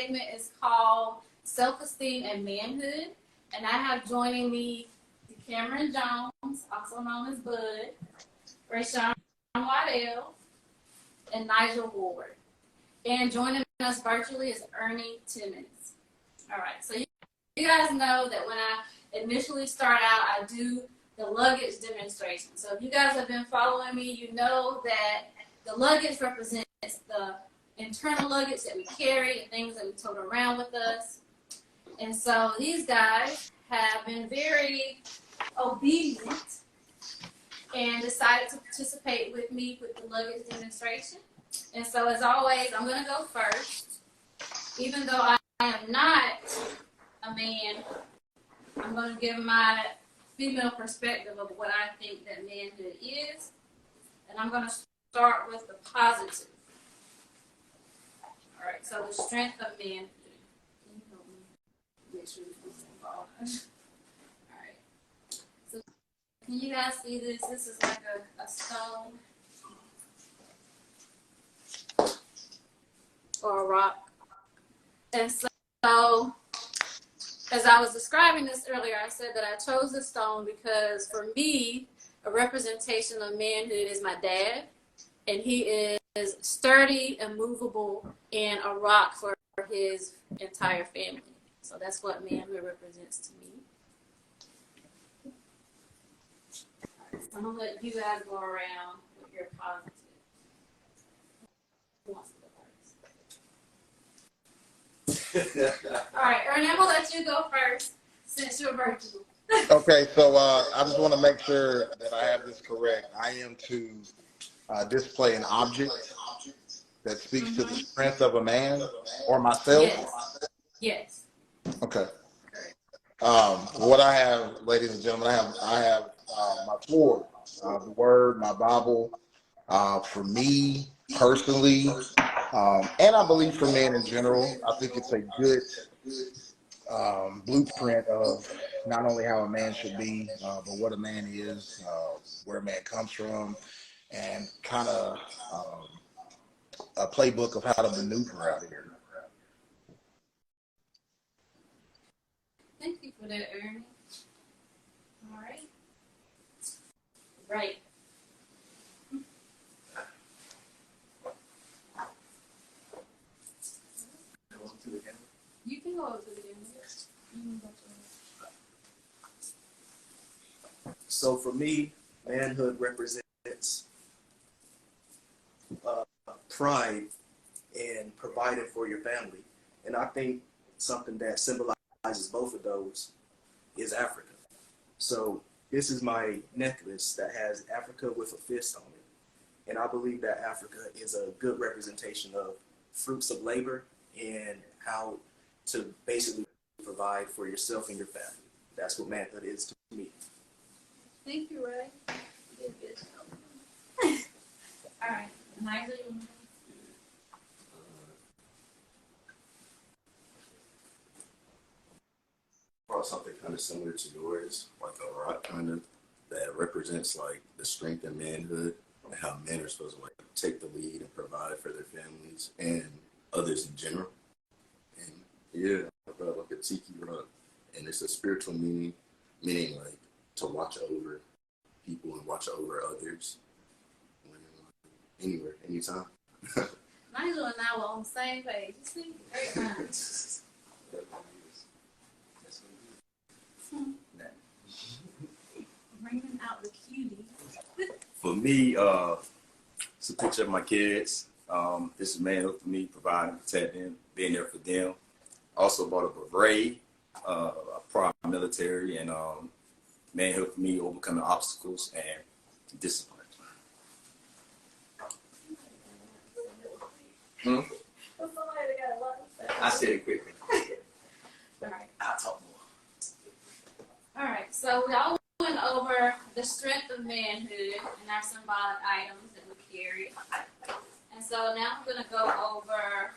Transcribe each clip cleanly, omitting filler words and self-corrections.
segment is called Self-Esteem and Manhood. And I have joining me Cameron Jones, also known as Bud, Rashawn Waddell, and Nigel Ward. And joining us virtually is Ernie Timmons. All right, so you guys know that when I initially start out, I do the luggage demonstration. So if you guys have been following me, you know that the luggage represents the internal luggage that we carry and things that we tote around with us. And so these guys have been very obedient and decided to participate with me with the luggage demonstration. And so as always, I'm going to go first. Even though I am not a man, I'm going to give my female perspective of what I think that manhood is. And I'm going to start with the positive. All right, so the strength of manhood. Make sure this is involved. All right. So can you guys see this? This is like a stone or a rock. And so, as I was describing this earlier, I said that I chose this stone because for me, a representation of manhood is my dad. And he is sturdy, immovable, and a rock for his entire family. So that's what manhood represents to me. All right, so I'm going to let you guys go around with your positive. Who wants to go first? All right, Ernie, I'm going to let you go first since you're virtual. Okay, so I just want to make sure that I have this correct. I am to display an object that speaks to the strength of a man or myself? Yes. Okay. What I have, ladies and gentlemen, I have my sword, the word, my Bible. For me personally, and I believe for men in general, I think it's a good blueprint of not only how a man should be, but what a man is, where a man comes from, and kind of a playbook of how to maneuver out here. Thank you for that, Ernie. All right. Right. You can go up to the end. So for me, manhood represents pride in providing for your family. And I think something that symbolizes both of those is Africa. So this is my necklace that has Africa with a fist on it. And I believe that Africa is a good representation of fruits of labor and how to basically provide for yourself and your family. That's what manhood is to me. Thank you, Ray. You did good job. All right. Nigel, Or something kind of similar to yours, like a rock kind of, that represents like the strength and manhood and how men are supposed to like take the lead and provide for their families and others in general. And yeah, I felt like a tiki rock, and it's a spiritual meaning like to watch over people and watch over others anywhere, anytime. Nigel and I were on the same page. You see? Great minds. Bringing out the cutie. For me, it's a picture of my kids. This is manhood for me, providing, protecting, being there for them. Also bought a beret, a prior military, and manhood for me, overcoming obstacles and discipline. I said it quickly. All right. I'll talk more. All right. So we all went over the strength of manhood and our symbolic items that we carry. And so now I'm going to go over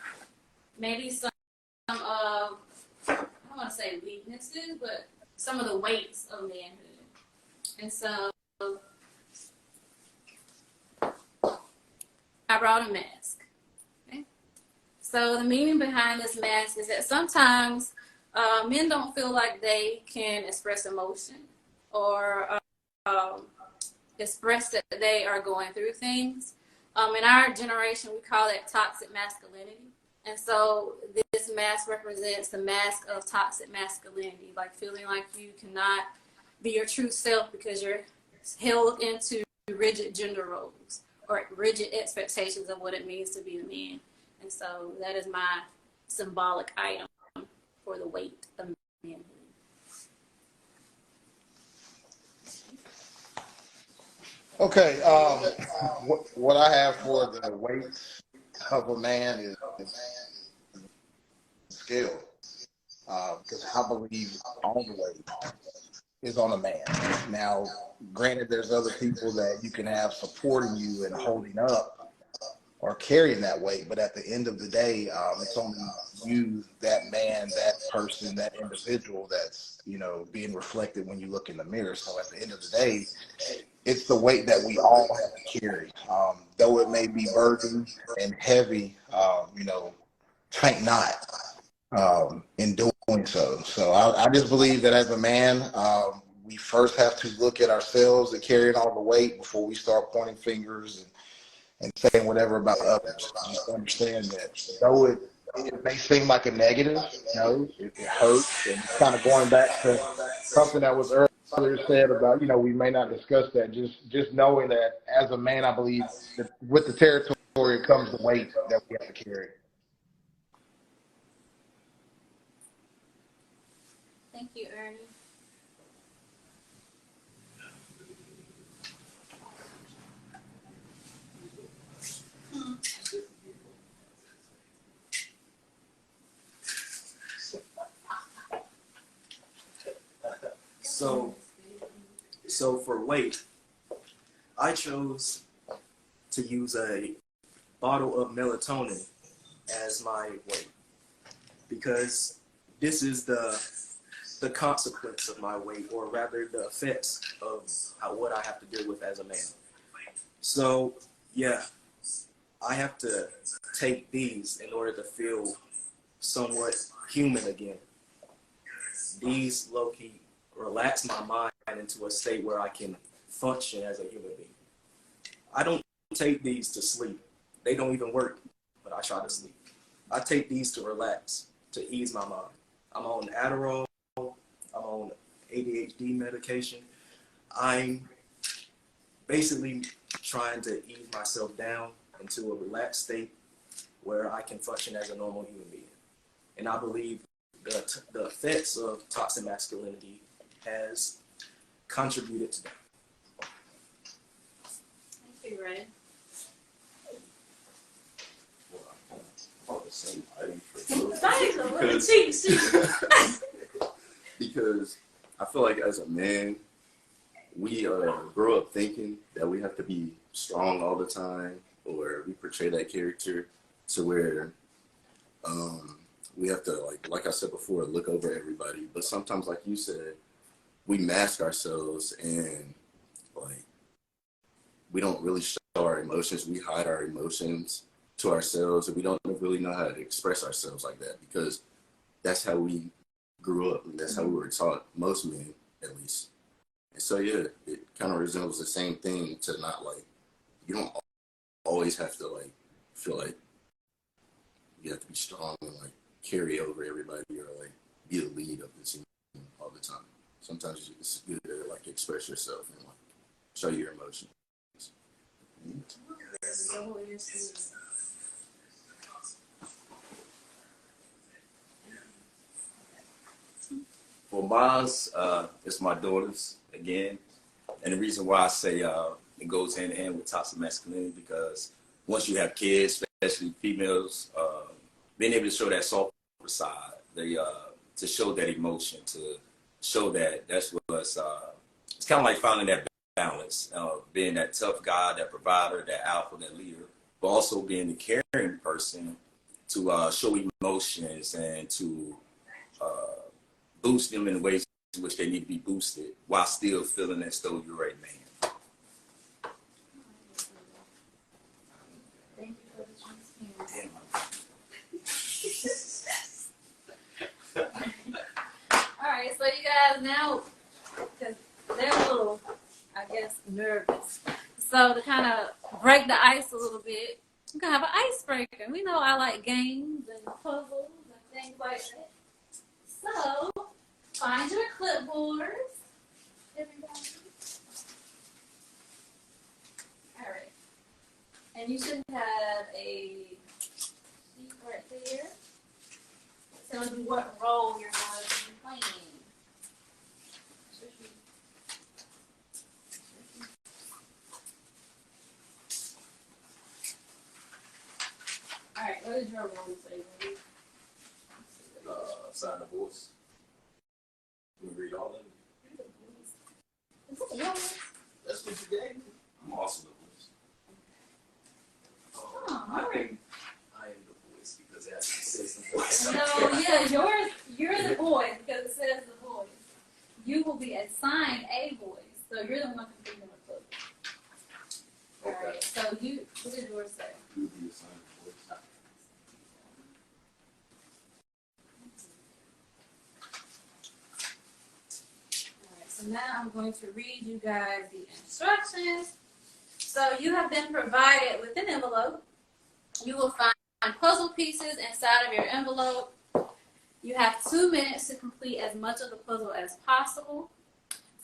maybe some of, I don't want to say weaknesses, but some of the weights of manhood. And so I brought a mask. Okay? So the meaning behind this mask is that sometimes men don't feel like they can express emotion or express that they are going through things. In our generation, we call it toxic masculinity. And so this mask represents the mask of toxic masculinity, like feeling like you cannot be your true self because you're held into rigid gender roles or rigid expectations of what it means to be a man. And so that is my symbolic item for the weight of manhood. Okay, what I have for the weight of a man is scale, because I believe all the weight is on a man. Now, granted, there's other people that you can have supporting you and holding up or carrying that weight, but at the end of the day, it's only you, that man, that person, that individual that's, being reflected when you look in the mirror. So at the end of the day, it's the weight that we all have to carry. Though it may be burdened and heavy, think not in doing so. So I just believe that as a man, we first have to look at ourselves and carrying all the weight before we start pointing fingers and saying whatever about others. Just understand that though it may seem like a negative, it hurts. And it's kind of going back to something that was earlier said about, we may not discuss that. Just knowing that as a man, I believe that with the territory comes the weight that we have to carry. Thank you, Ernie. So for weight, I chose to use a bottle of melatonin as my weight because this is the consequence of my weight, or rather the effects of what I have to deal with as a man. So yeah, I have to take these in order to feel somewhat human again. These low-key relax my mind into a state where I can function as a human being. I don't take these to sleep. They don't even work, but I try to sleep. I take these to relax, to ease my mind. I'm on Adderall. I'm on ADHD medication. I'm basically trying to ease myself down into a relaxed state where I can function as a normal human being. And I believe the effects of toxic masculinity has contributed to that. Thank you, Ray. All the same item for because I feel like as a man, we grow up thinking that we have to be strong all the time, or we portray that character to where we have to, like I said before, look over everybody. But sometimes, like you said, we mask ourselves and we don't really show our emotions. We hide our emotions to ourselves, and we don't really know how to express ourselves like that because that's how we grew up and that's how we were taught, most men at least. And so yeah, it kind of resembles the same thing to not you don't always have to feel like you have to be strong and carry over everybody or be the lead of the team all the time. Sometimes it's good to express yourself and show your emotions. For mine, it's my daughters again, and the reason why I say it goes hand in hand with toxic masculinity because once you have kids, especially females, being able to show that softer side, to show that emotion, to show that's what's it's kind of like finding that balance, being that tough guy, that provider, that alpha, that leader, but also being the caring person to show emotions and to boost them in the ways in which they need to be boosted while still feeling as though you're a man. Thank you for the transparency. guys now, because they're a little, I guess, nervous. So to kind of break the ice a little bit, we're going to have an icebreaker. We know I like games and puzzles and things like that. So find your clipboards, everybody. All right. And you should have a sheet right there. Tells you what role you're going to be playing. All right, what is your role say? Sign the voice. We read all of them. Is it yours? That's what you gave me. I'm awesome at voice. Oh, all right. I am the voice because it actually says the voice. No, yeah, you're the voice because it says the voice. You will be assigned a voice, so you're the one completing the book. All right. So what did yours say? You be assigned a voice. So now I'm going to read you guys the instructions. So you have been provided with an envelope. You will find puzzle pieces inside of your envelope. You have 2 minutes to complete as much of the puzzle as possible.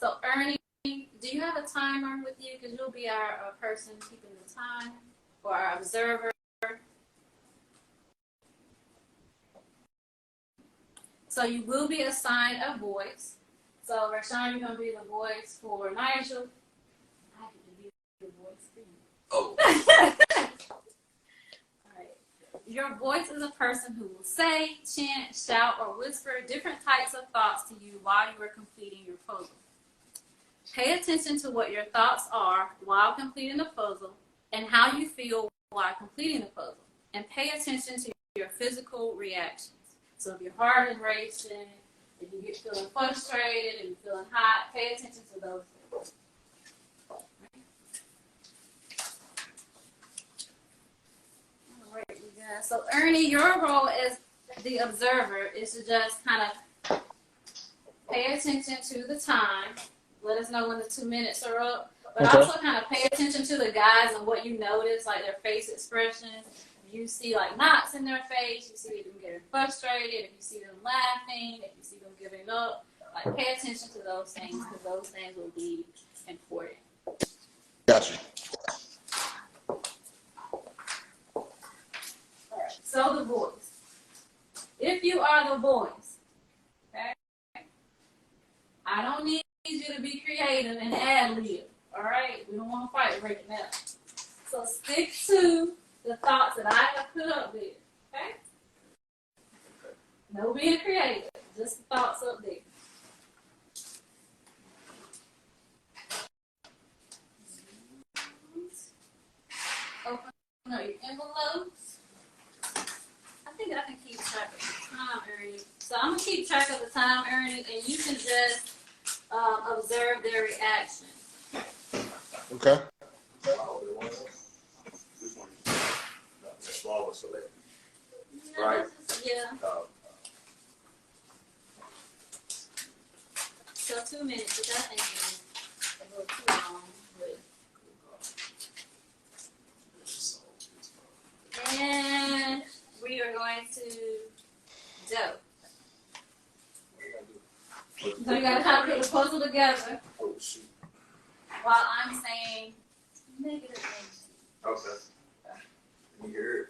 So Ernie, do you have a timer with you? Because you'll be our person keeping the time, or our observer. So you will be assigned a voice. So Rashawn, you're going to be the voice for Nigel. I get to be the voice for you. Oh. All right. Your voice is a person who will say, chant, shout, or whisper different types of thoughts to you while you are completing your puzzle. Pay attention to what your thoughts are while completing the puzzle and how you feel while completing the puzzle. And pay attention to your physical reactions. So if your heart is racing, if you get feeling frustrated, if you're feeling hot, pay attention to those things. All right, you guys. So Ernie, your role as the observer is to just kind of pay attention to the time. Let us know when the 2 minutes are up. But also kind of pay attention to the guys and what you notice, like their face expressions. If you see like knots in their face, you see them getting frustrated, if you see them laughing, if you see them giving up, like pay attention to those things because those things will be important. Gotcha. All right, so the voice. If you are the voice, okay, I don't need you to be creative and ad-lib, all right? We don't want to fight right now. So stick to the thoughts that I have put up there, okay? No being creative, just the thoughts up there. Open up your envelopes. I think I can keep track of the time, Ernie. So I'm going to keep track of the time, Ernie, and you can just observe their reaction. Okay. Smaller select. No, Right. Yeah. So 2 minutes, which I think is a little too long. But... And we are going to dope. So you gotta kind of put the puzzle together Oh, shoot. while I'm saying negative things. Okay. You hear it?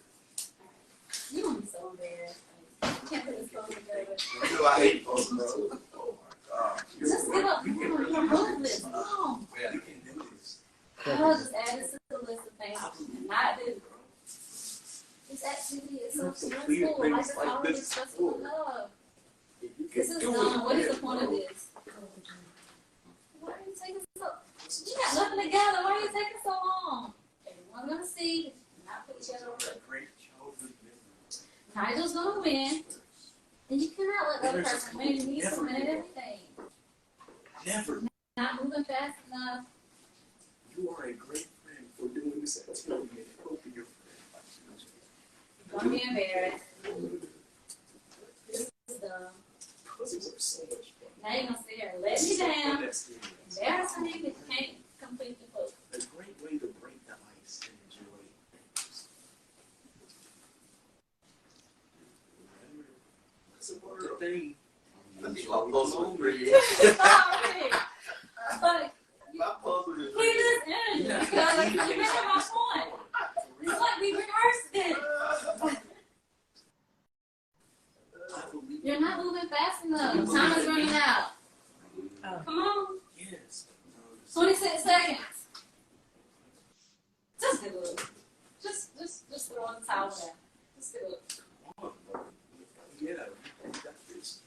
You don't be so embarrassed. You can't put this puzzle together. You know I hate puzzles, bro. Oh my god. Just give up. You're hopeless. Come on. Yeah, you can do this. I'll just add this to the list of things and not do. This activity is so stressful. Life is already stressful enough. This is dumb. What is the point of this? Why are you taking so? You got nothing together. Why are you taking so long? Everyone's gonna see. Not put each other over. Nigel's gonna win, and you cannot let the other person win. You need to win at everything. Never. Not moving fast enough. You are a great friend for doing this activity and helping your friend. Don't be embarrassed. This is dumb. Puzzles are so much fun. Now you're gonna sit here and let me down. Embarrassing me that you can't complete the book. A great way to break the ice and enjoy things. Remember, what's the word? The thing. Let me my puzzle agree. Sorry. But My puzzle is keep this energy because like, you're making my point. It's like we rehearsed it. You're not moving fast enough. Time is running out. Come on. Yes. 26 seconds. Just do it. Just throw the towel down. Just do it. Yeah, you got this.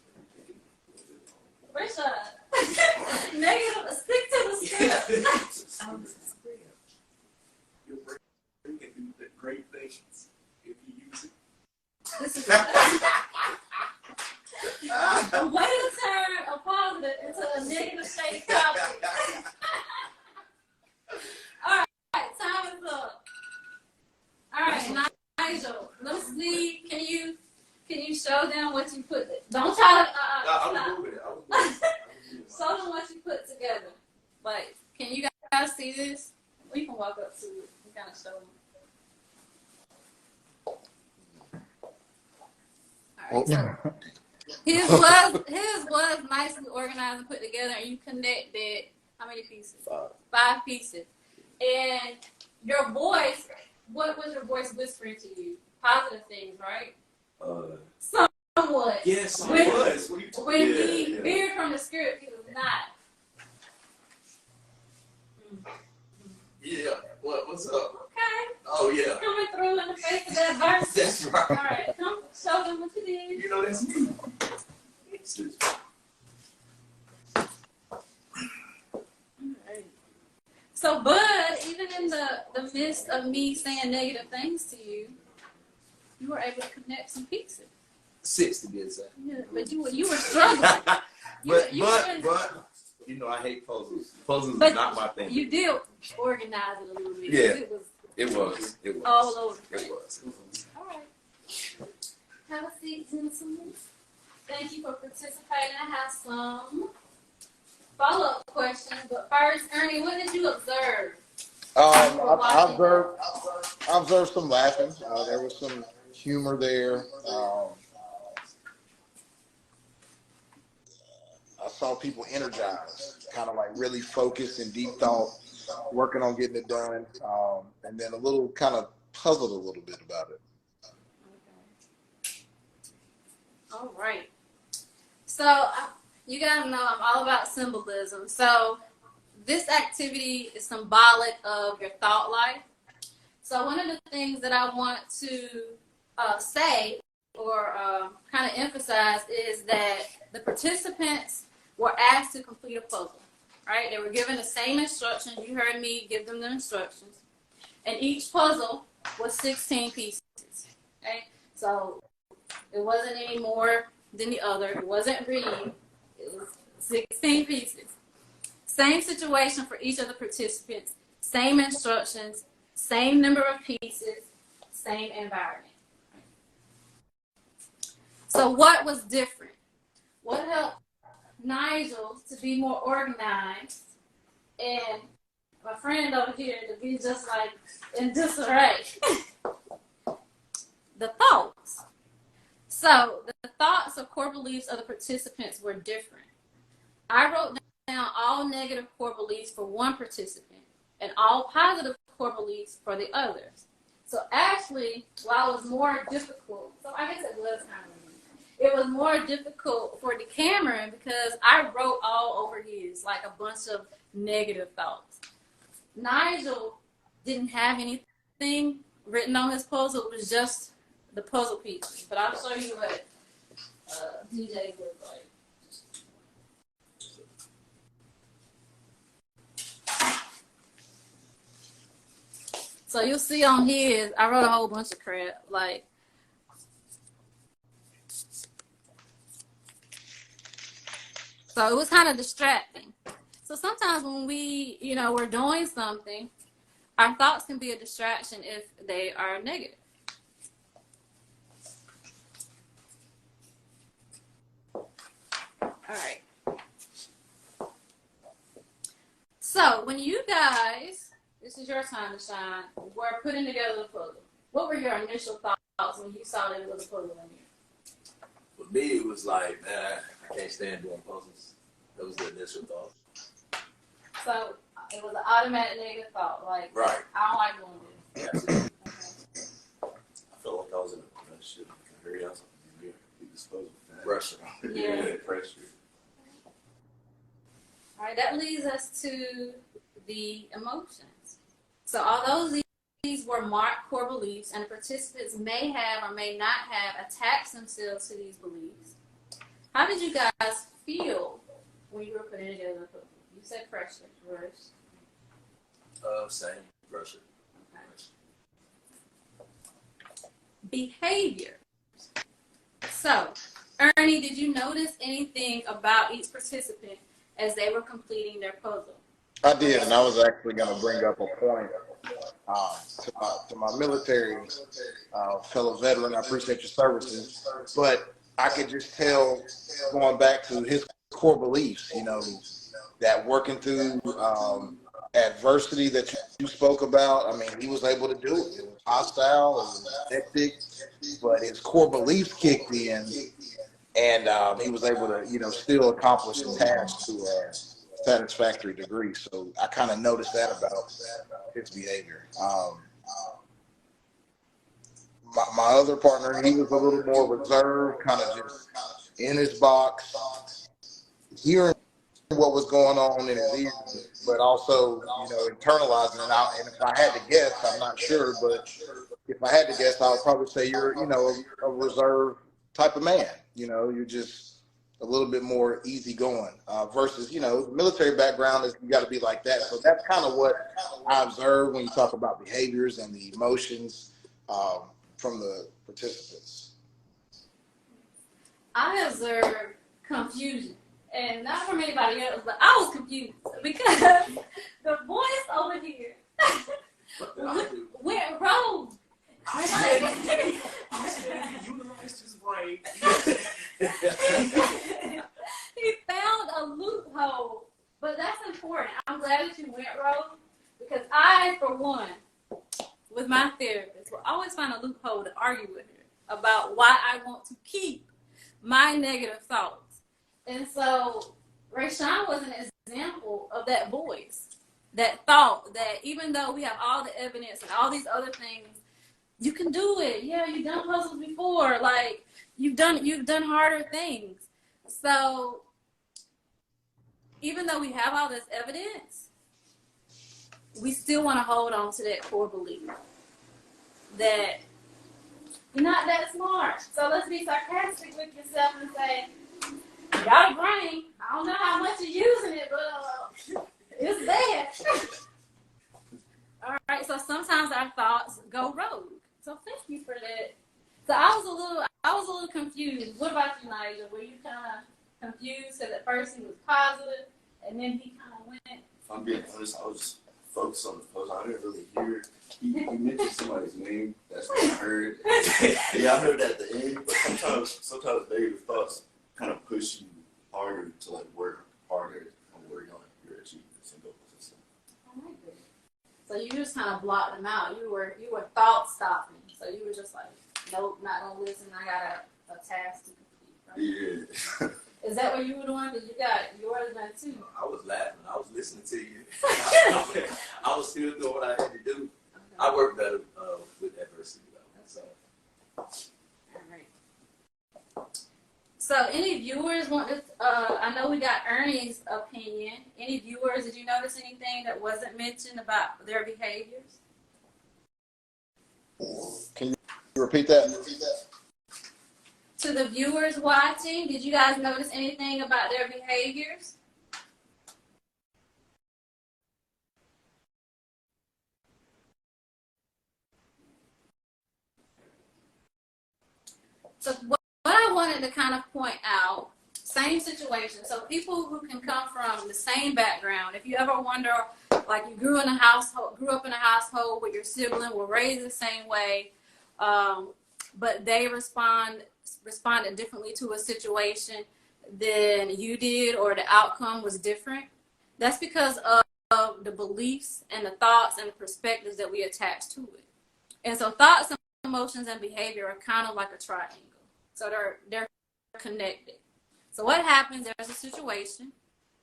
First shot. Negative. Stick to the script. Your brain can do the great things if you use it. This is a way to turn a positive into a negative state topic. All right, time is up. All right, Nigel, let's see. Can you show them what you put? Don't try to. I stop. was moving it. Show them what you put together. Like, can you guys see this? We can walk up to it and kind of show them. All right, so his was nicely organized and put together, and you connected how many pieces? 5 pieces. And your voice, what was your voice whispering to you? Positive things, right? Somewhat. Yes, I When- was. What are you talking When Yeah, he yeah. veered from the script, he was not. Yeah. What's up? Okay. Oh yeah. Coming through in the face of adversity. That's right. All right, come show them what you did. You know that's me. So, Bud, even in the midst of me saying negative things to you, you were able to connect some pieces. 6 to be exact. Yeah, but you were struggling. But you know I hate puzzles. Puzzles But is not my thing. You did organize it a little bit. Yeah. It was It was. all over the place. It was. All right. Have a seat, gentlemen. Thank you for participating. I have some follow-up questions, but first, Ernie, what did you observe? I observed some laughing. There was some humor there. I saw people energized, kind of like really focused and deep thought, working on getting it done, and then a little kind of puzzled a little bit about it. All right. So you guys know I'm all about symbolism. So this activity is symbolic of your thought life. So one of the things that I want to say or kind of emphasize is that the participants were asked to complete a puzzle, right? They were given the same instructions. You heard me give them the instructions. And each puzzle was 16 pieces, okay? So it wasn't any more than the other. It wasn't reading. It was 16 pieces. Same situation for each of the participants. Same instructions. Same number of pieces. Same environment. So what was different? What helped Nigel to be more organized and my friend over here to be just like in disarray? The thoughts. So the thoughts or core beliefs of the participants were different. I wrote down all negative core beliefs for one participant and all positive core beliefs for the others. So actually, while it was more difficult, so I guess it was kind of, it was more difficult for Cameron because I wrote all over his, like a bunch of negative thoughts. Nigel didn't have anything written on his puzzle. It was just the puzzle pieces. But I'll show you what DJ looked like. So you'll see on his, I wrote a whole bunch of crap. Like, so it was kind of distracting. So sometimes when we, we're doing something, our thoughts can be a distraction if they are negative. All right. So when you guys, this is your time to shine, were putting together the puzzle, what were your initial thoughts when you saw that it was a puzzle in here? For me, it was like, man, I can't stand doing puzzles. That was the initial thought. So it was an automatic negative thought, like, Right. I don't like doing this. Yeah. Okay. I felt like I was in a relationship. I heard y'all something. Be disposable. Pressure. Yeah. Pressure. All right, that leads us to the emotions. So although these were marked core beliefs and the participants may have or may not have attached themselves to these beliefs, how did you guys feel when you were putting together the puzzle? You said pressure first. Same pressure. Okay. Behavior. So, Ernie, did you notice anything about each participant as they were completing their puzzle? I did, and I was actually going to bring up a point to my military fellow veteran. I appreciate your services, but I could just tell, going back to his core beliefs, that working through adversity that you spoke about. I mean, he was able to do it. It was hostile, it was hectic, but his core beliefs kicked in, and he was able to, still accomplish the task to a satisfactory degree. So I kind of noticed that about his behavior. My other partner, he was a little more reserved, kind of just in his box, hearing what was going on in his ears, but also, internalizing it out. And if I had to guess, I'm not sure, but if I had to guess, I would probably say you're, a reserved type of man. You're just a little bit more easygoing versus, the military background is you got to be like that. So that's kind of what I observed when you talk about behaviors and the emotions from the participants. I observed confusion. And not from anybody else, but I was confused because the voice over here went rogue. Utilized his brain. He found a loophole, but that's important. I'm glad that you went rogue because I, for one, with my therapist, will always find a loophole to argue with her about why I want to keep my negative thoughts. And so Rayshawn was an example of that voice, that thought that even though we have all the evidence and all these other things, you can do it. Yeah, you've done puzzles before. Like you've done harder things. So even though we have all this evidence, we still want to hold on to that core belief that you're not that smart. So let's be sarcastic with yourself and say, you got a brain. I don't know how much you're using it, but it's there. All right. So sometimes our thoughts go rogue. So thank you for that. So I was a little confused. What about you, Nigel? Were you kind of confused because at first he was positive, and then he kind of went? If I'm being honest, I was just focused on the post. I didn't really hear it. He mentioned somebody's name. That's what I heard. Yeah, I heard that at the end. But sometimes negative thoughts kind of push you harder to work harder on where you're going to your achievements and goals and stuff. I like that. So you just kind of blocked them out. You were thought stopping. So you were just like, nope, not gonna listen. I got a task to complete. Right? Yeah. Is that what you were doing? Because you got yours done too. I was laughing. I was listening to you. I was still doing what I had to do. Okay. I work better with adversity, though. So. All right. So, any viewers want to? I know we got Ernie's opinion. Any viewers? Did you notice anything that wasn't mentioned about their behaviors? Can you repeat that? To the viewers watching, did you guys notice anything about their behaviors? So what I wanted to kind of point out, same situation. So people who can come from the same background, if you ever wonder, like you grew up in a household where your sibling were raised the same way, but they responded differently to a situation than you did, or the outcome was different. That's because of the beliefs and the thoughts and the perspectives that we attach to it. And so thoughts, emotions, and behavior are kind of like a triangle. So they're connected. So what happens, there's a situation,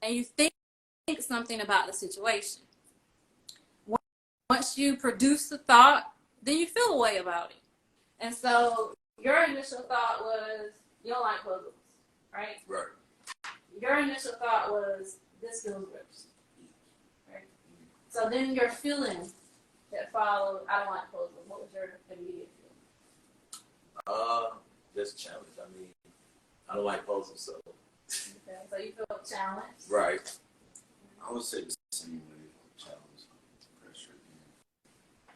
and you think something about the situation. Once you produce the thought, then you feel a way about it. And so your initial thought was, you don't like puzzles, right? Right. Your initial thought was, this feels gross. Right? So then your feeling that followed, I don't like puzzles. What was your immediate feeling? Just challenge. I mean, I don't like puzzles, so. Okay, so you feel challenged. Right. I would say the same way, challenge, pressure. Yeah.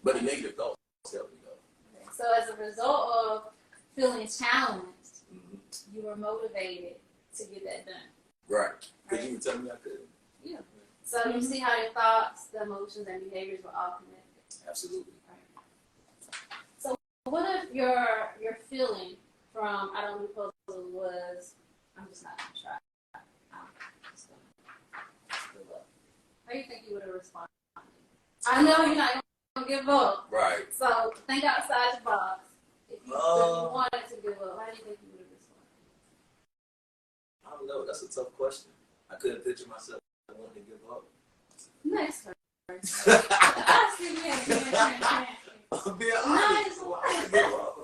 But the negative thoughts help me though. Okay, so as a result of feeling challenged, Mm-hmm. you were motivated to get that done. Right. Could Right? you even tell me I could? Yeah. So you see how your thoughts, the emotions, and behaviors were all connected. Absolutely. So what if your feeling from I don't do puzzles was I'm just not gonna try. I'm just gonna give up. How do you think you would have responded? I know you're not gonna give up. Right. So think outside the box. If you wanted to give up, how do you think you would have responded? I don't know. That's a tough question. I couldn't picture myself wanting to give up. Next person. I see you. I'm being Nice. honest. Why give up?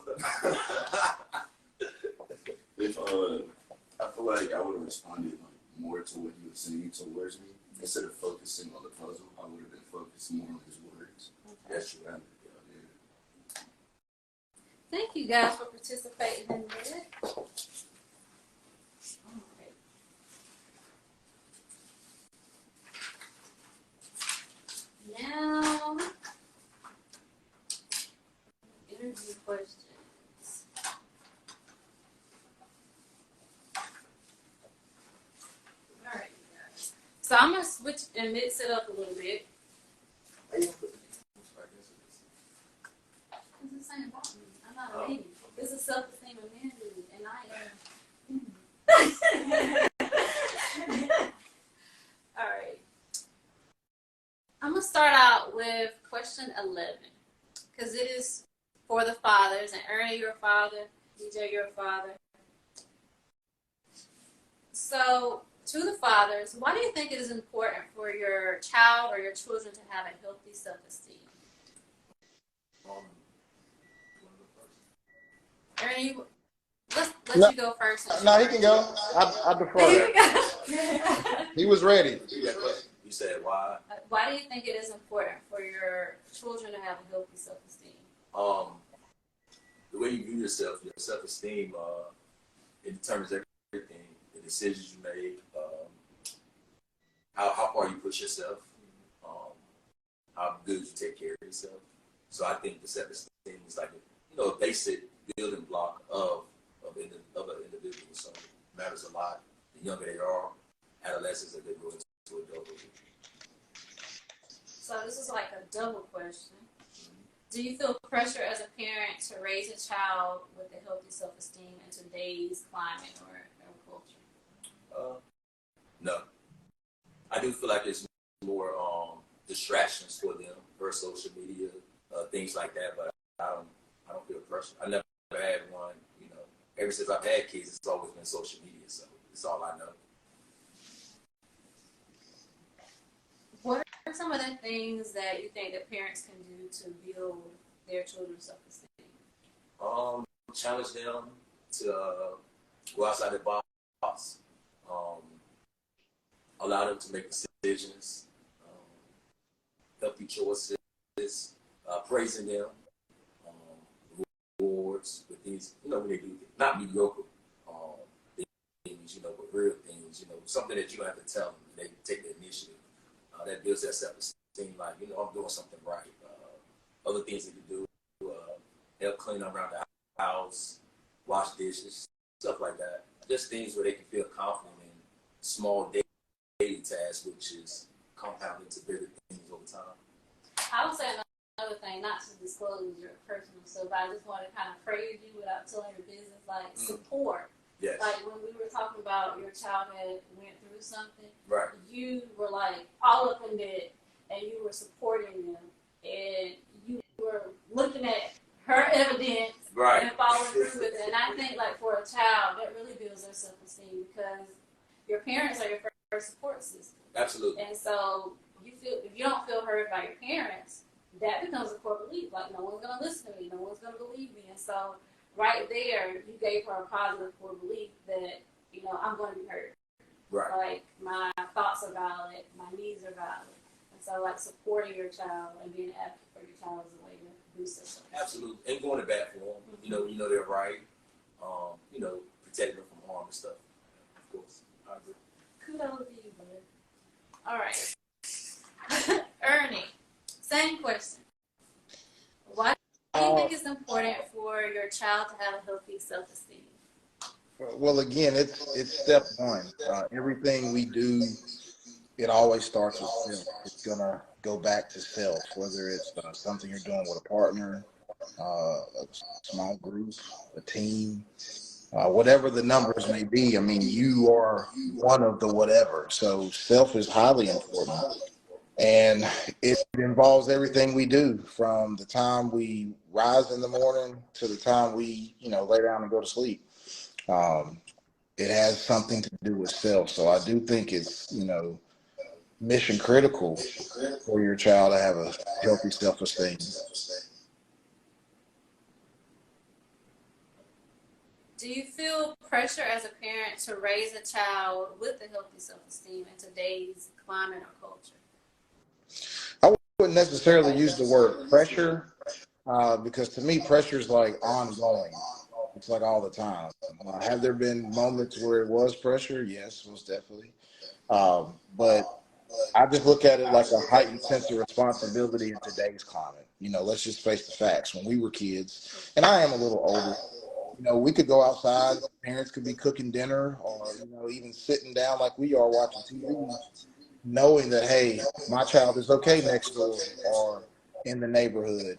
I feel like I would have responded like more to what he was saying towards me. Instead of focusing on the puzzle, I would have been focused more on his words. That's true. Yeah. Thank you guys for participating in this. Alright. Now, interview questions. Alright, guys. So I'm gonna switch and mix it up a little bit. It's the same about me. I'm not a lady. This is self-esteem and manhood, and I am. All right. I'm gonna start out with question 11 because it is for the fathers. And Ernie, you're a father. DJ, you're a father. So, to the fathers, why do you think it is important for your child or your children to have a healthy self-esteem? Ernie, let's let you go first. No, he can go. I defer that. He was ready. You said why? Why do you think it is important for your children to have a healthy self-esteem? The way you view yourself, your self-esteem, it determines everything. The decisions you make, how far you push yourself, how good you take care of yourself. So I think the self-esteem is like a basic building block of an individual. So it matters a lot. The younger they are, adolescents as they grow into adulthood. So this is like a double question. Do you feel pressure as a parent to raise a child with a healthy self-esteem in today's climate or culture? No. I do feel like there's more distractions for them, for social media, things like that. But I don't feel pressure. I never had one. Ever since I've had kids, it's always been social media. So it's all I know. What are some of the things that you think that parents can do to build their children's self-esteem? Challenge them to go outside the box. Allow them to make decisions, healthy choices, praising them, rewards with things, when they do not mediocre things, but real things, something that you don't have to tell them. They take the initiative. That builds that self-esteem, like, I'm doing something right. Other things they can do, help clean around the house, wash dishes, stuff like that. Just things where they can feel confident in small daily tasks, which is compounded to bigger things over time. I would say another thing, not to disclose your personal stuff, but I just want to kind of praise you without telling your business, like support. Yes. Like when we were talking about your child had went through something, Right. you were like all up in it, and you were supporting them, and you were looking at her evidence Right. and following through with it. And I think like for a child, that really builds their self-esteem because your parents are your first support system. Absolutely. And so you feel if you don't feel heard by your parents, that becomes a core belief. Like no one's gonna listen to me, no one's gonna believe me. And so right there, you gave her a positive core belief that I'm going to be heard. Right. Like my thoughts are valid, my needs are valid, and so like supporting your child and being an advocate for your child is a way to boost their self-esteem. Absolutely. And going to bat for them. Mm-hmm. You know they're right. Protecting them from harm and stuff. Of course. I agree. Kudos to you, bud. All right. Ernie, same question. Why do you think it's important for your child to have a healthy self-esteem? Well, again, it's step one. Everything we do, it always starts with self. It's gonna go back to self, whether it's something you're doing with a partner, a small group, a team, whatever the numbers may be. I mean, you are one of the whatever. So self is highly important. And it involves everything we do from the time we rise in the morning to the time we, lay down and go to sleep. It has something to do with self. So I do think it's, mission critical for your child to have a healthy self-esteem. Do you feel pressure as a parent to raise a child with a healthy self-esteem in today's climate or culture? I wouldn't necessarily use the word pressure because to me, pressure is like ongoing. It's like all the time. Have there been moments where it was pressure? Yes, most definitely. But I just look at it like a heightened sense of responsibility in today's climate. Let's just face the facts. When we were kids, and I am a little older, we could go outside, parents could be cooking dinner or, even sitting down like we are watching TV, knowing that, hey, my child is okay next door or in the neighborhood.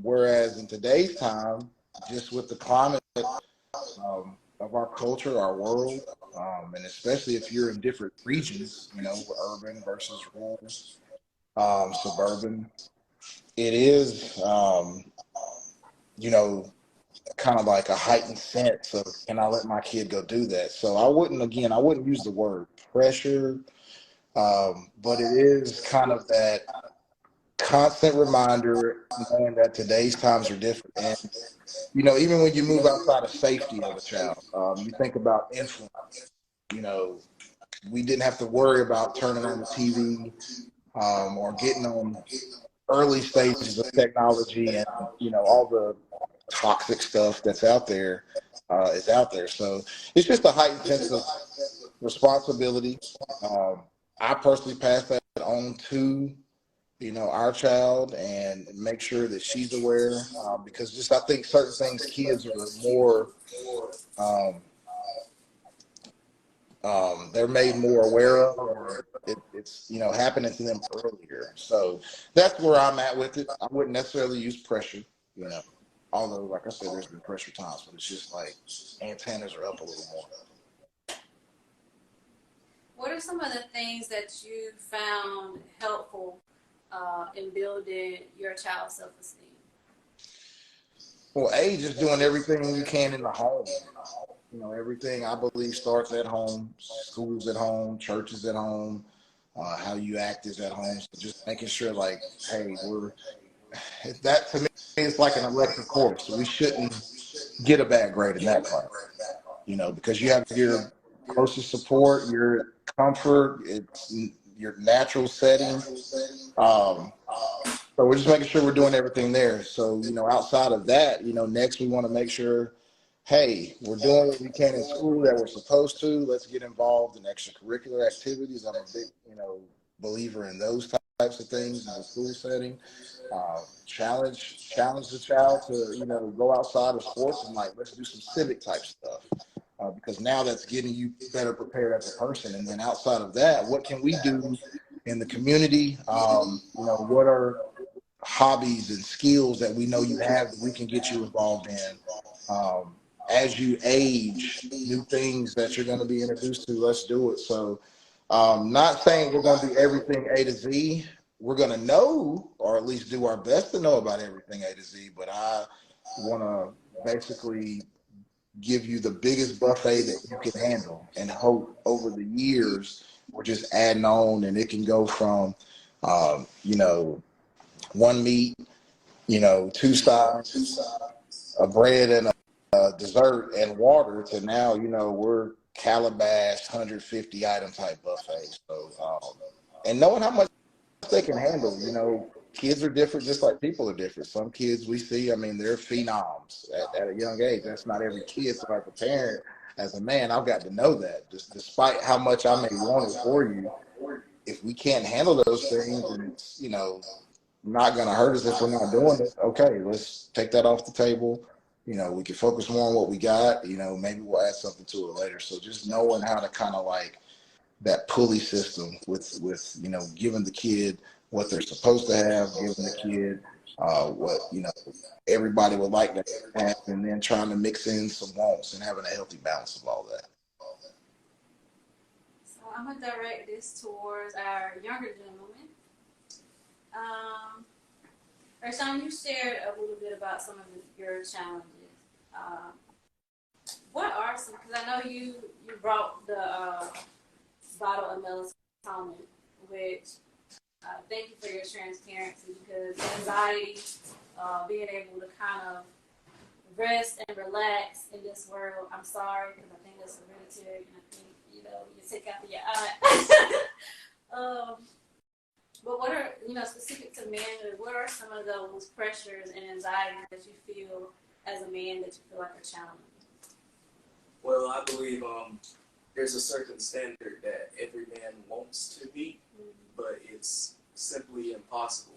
Whereas in today's time, just with the climate of our culture, our world, and especially if you're in different regions, urban versus rural, suburban, it is, kind of like a heightened sense of, can I let my kid go do that? So I wouldn't use the word pressure, but it is kind of that constant reminder knowing that today's times are different. And, even when you move outside of safety of a child, you think about influence. We didn't have to worry about turning on the TV or getting on early stages of technology and, all the toxic stuff that's out there is out there. So it's just a heightened sense of responsibility. I personally pass that on to, our child and make sure that she's aware because just I think certain things kids are more, they're made more aware of or it's, happening to them earlier. So that's where I'm at with it. I wouldn't necessarily use pressure, although, like I said, there's been pressure times, but it's just like antennas are up a little more. What are some of the things that you found helpful in building your child's self-esteem? Well, just doing everything you can in the home. Everything I believe starts at home, schools at home, churches at home, how you act is at home. So just making sure like, hey, that to me is like an elective course. So we shouldn't get a bad grade in that class, because you have your closest support, your comfort, it's your natural setting. So we're just making sure we're doing everything there. So, outside of that, next we want to make sure, hey, we're doing what we can in school that we're supposed to. Let's get involved in extracurricular activities. I'm a big, believer in those types of things in the school setting. Challenge the child to, go outside of sports and let's do some civic type stuff. Because now that's getting you better prepared as a person. And then outside of that, what can we do in the community? What are hobbies and skills that we know you have that we can get you involved in? as you age, new things that you're going to be introduced to. Let's do it. So, not saying we're going to do everything A to Z. We're going to know, or at least do our best to know about everything A to Z. But I want to basically give you the biggest buffet that you can handle, and hope over the years we're just adding on, and it can go from, you know, one meat, you know, two sides, a bread and a dessert and water, to now, you know, we're calabash 150 item type buffet. So, and knowing how much they can handle, you know, kids are different just like people are different. Some kids we see, I mean, they're phenoms at a young age. That's not every kid. So, like a parent, as a man, I've got to know that. Just despite how much I may want it for you, if we can't handle those things, and it's, you know, not going to hurt us if we're not doing it, okay, let's take that off the table. You know, we can focus more on what we got. You know, maybe we'll add something to it later. So just knowing how to kind of like that pulley system with you know, giving the kid what they're supposed to have, giving the kid what, you know, everybody would like to have, and then trying to mix in some wants and having a healthy balance of all that. So I'm gonna direct this towards our younger gentlemen. Rashawn, you shared a little bit about some of your challenges. Um, what are some? Because I know you brought the bottle of melatonin, which thank you for your transparency, because anxiety, being able to kind of rest and relax in this world. I'm sorry, because I think it's hereditary, and I think, you know, you take after your aunt. But what are, you know, specific to manhood, what are some of those pressures and anxieties that you feel as a man that you feel like are challenging? Well, I believe there's a certain standard that every man wants to be, but it's simply impossible.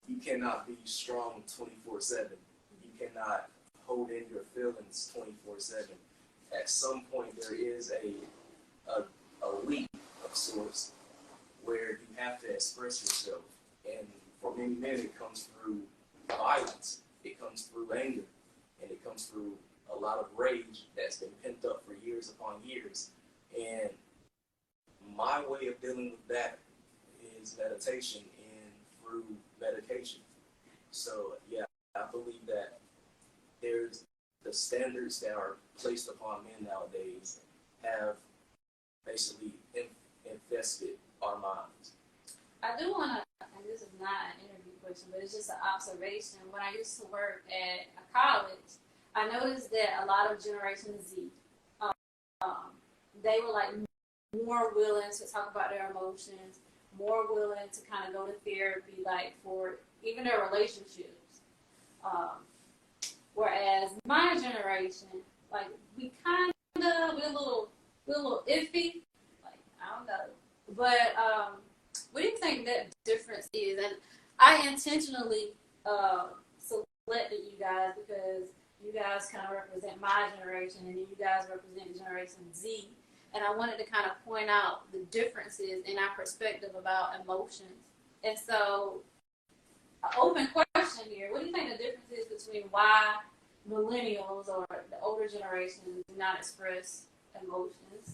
You cannot be strong 24/7. You cannot hold in your feelings 24/7. At some point, there is a leap of sorts where you have to express yourself. And for many men, it comes through violence, it comes through anger, and it comes through a lot of rage that's been pent up for years upon years. And my way of dealing with that is meditation and through medication. So, yeah, I believe that there's the standards that are placed upon men nowadays have basically infested our minds. I do want to, and this is not an interview question, but it's just an observation. When I used to work at a college, I noticed that a lot of Generation Z, they were like more willing to talk about their emotions, more willing to kind of go to therapy, like for even their relationships. Whereas my generation, like we're a little iffy. Like I don't know, but what do you think that difference is? And I intentionally selected you guys because you guys kind of represent my generation, and then you guys represent Generation Z. And I wanted to kind of point out the differences in our perspective about emotions. And so, an open question here: what do you think the difference is between why millennials or the older generation do not express emotions,